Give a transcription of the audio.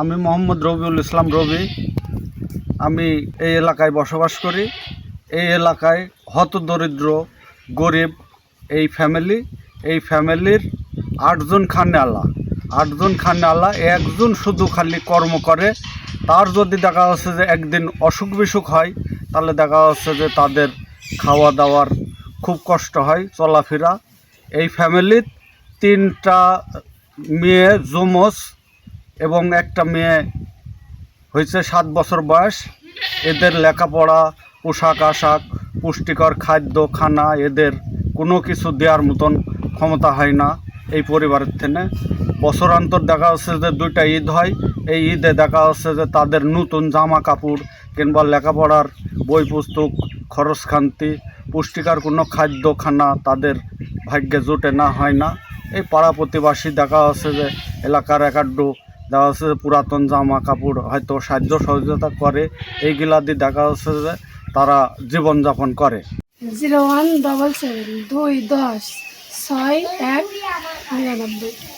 আমি মোহাম্মদ রবিউল ইসলাম রবি। আমি এই এলাকায় বসবাস করি। এই এলাকায় হতদরিদ্র গরিব এই ফ্যামিলির 8জন খান্নাওয়ালা, একজন শুধু খালি কর্ম করে। তার যদি দেখা যাচ্ছে যে একদিন অসুখ বিসুখ হয়, তাহলে দেখা যাচ্ছে যে তাদের খাওয়া দাওয়ার খুব কষ্ট হয়, চলাফেরা। এই ফ্যামিলির 3টা মেয়ে যমজ এবং একটা মেয়ে হয়েছে 7 বছর বয়স। এদের লেখাপড়া, পোশাক আশাক, পুষ্টিকর খাদ্য খানা এদের কোনো কিছু দেওয়ার মতন ক্ষমতা হয় না এই পরিবারের থেকে। বছরান্তর দেখা যাচ্ছে যে 2টা ঈদ হয়। এই ঈদে দেখা যাচ্ছে যে তাদের নতুন জামা কাপড় কিংবা লেখাপড়ার বই পুস্তক, খরচখান্তি, পুষ্টিকর কোনো খাদ্য খানা তাদের ভাগ্যে জোটে না, হয় না। এই পাড়া প্রতিবাসী দেখা যাচ্ছে যে এলাকার একাড্ডু দেখা যাচ্ছে যে পুরাতন জামা কাপড় হয়তো সাহায্য সহযোগিতা করে। এইগুলা দিয়ে দেখা যাচ্ছে যে তারা জীবনযাপন করে। 0177 210 6199।